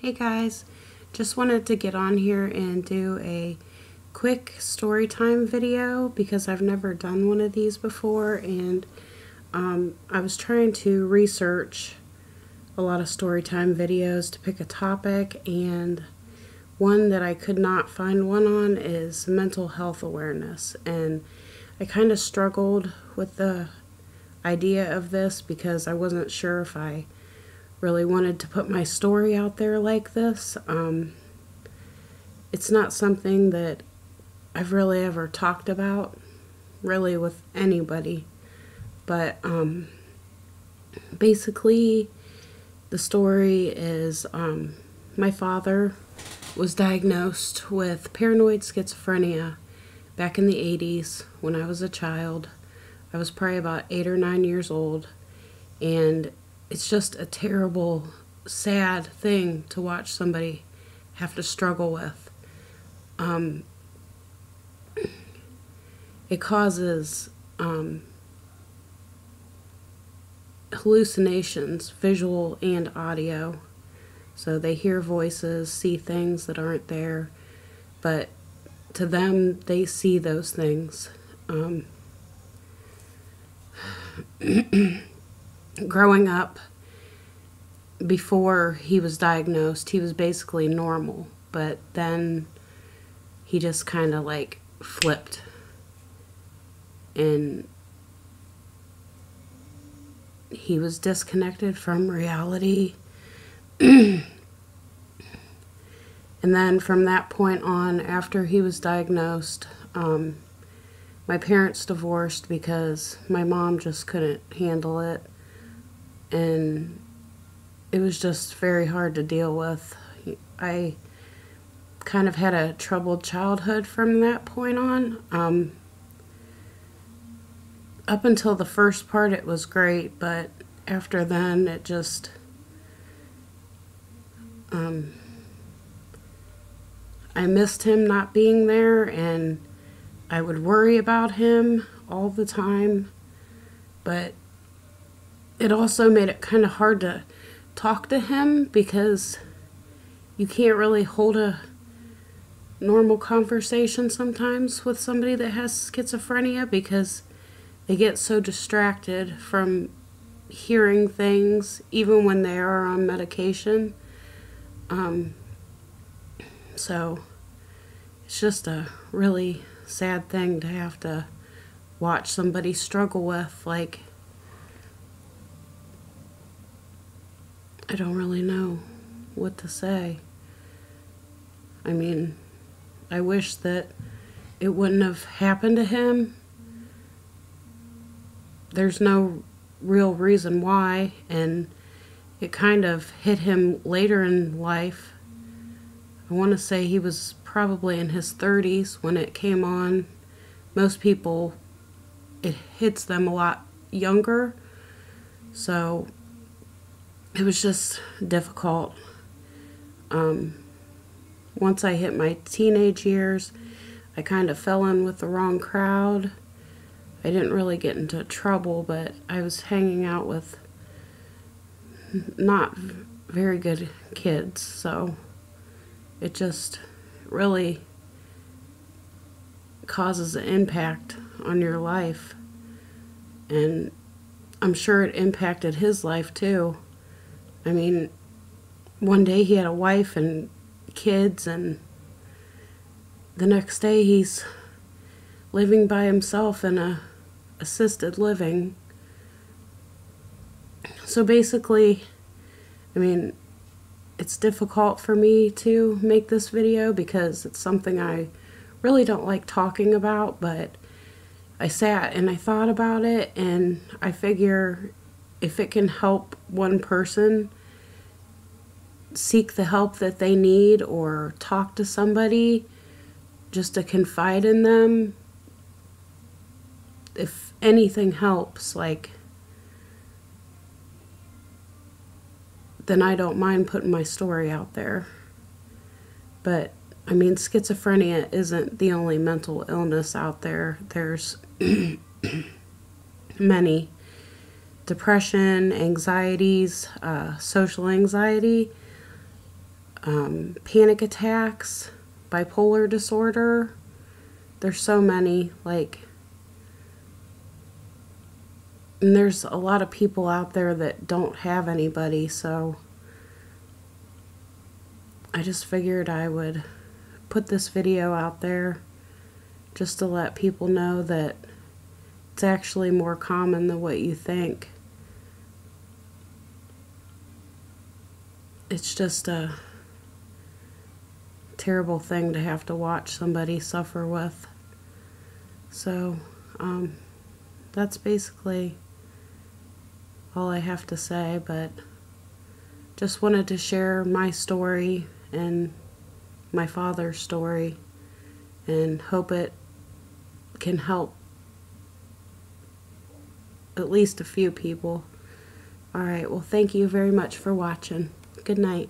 Hey guys, just wanted to get on here and do a quick story time video because I've never done one of these before, and I was trying to research a lot of story time videos to pick a topic, and one that I could not find one on is mental health awareness, and I kind of struggled with the idea of this because I wasn't sure if I really wanted to put my story out there like this. It's not something that I've really ever talked about really with anybody, but basically the story is my father was diagnosed with paranoid schizophrenia back in the 80s when I was a child. I was probably about 8 or 9 years old, and it's just a terrible, sad thing to watch somebody have to struggle with. It causes hallucinations, visual and audio. So they hear voices, see things that aren't there, but to them, they see those things. Growing up, before he was diagnosed, he was basically normal, but then he just kind of like flipped, and he was disconnected from reality. And then from that point on, after he was diagnosed, my parents divorced because my mom just couldn't handle it, and it was just very hard to deal with. I kind of had a troubled childhood from that point on. Up until the first part, it was great, but after then, it just I missed him not being there, and I would worry about him all the time, but it also made it kind of hard to talk to him because you can't really hold a normal conversation sometimes with somebody that has schizophrenia because they get so distracted from hearing things even when they are on medication. So it's just a really sad thing to have to watch somebody struggle with. Like, I don't really know what to say. I mean, I wish that it wouldn't have happened to him. There's no real reason why, and it kind of hit him later in life. I want to say he was probably in his 30s when it came on. Most people, it hits them a lot younger, so it was just difficult. Once I hit my teenage years, I kind of fell in with the wrong crowd. I didn't really get into trouble, but I was hanging out with not very good kids, so it just really causes an impact on your life. And I'm sure it impacted his life too. I mean, one day he had a wife and kids, and the next day he's living by himself in a assisted living. So basically, I mean, it's difficult for me to make this video because it's something I really don't like talking about, but I sat and I thought about it, and I figure if it can help one person seek the help that they need or talk to somebody just to confide in them, if anything helps, like, then I don't mind putting my story out there. But I mean, schizophrenia isn't the only mental illness out there. There's many. Depression, anxieties, social anxiety, panic attacks, bipolar disorder. There's so many, like, and there's a lot of people out there that don't have anybody, so I just figured I would put this video out there just to let people know that it's actually more common than what you think. It's just a terrible thing to have to watch somebody suffer with. So, that's basically all I have to say, but just wanted to share my story and my father's story and hope it can help at least a few people. Alright, well, thank you very much for watching. Good night.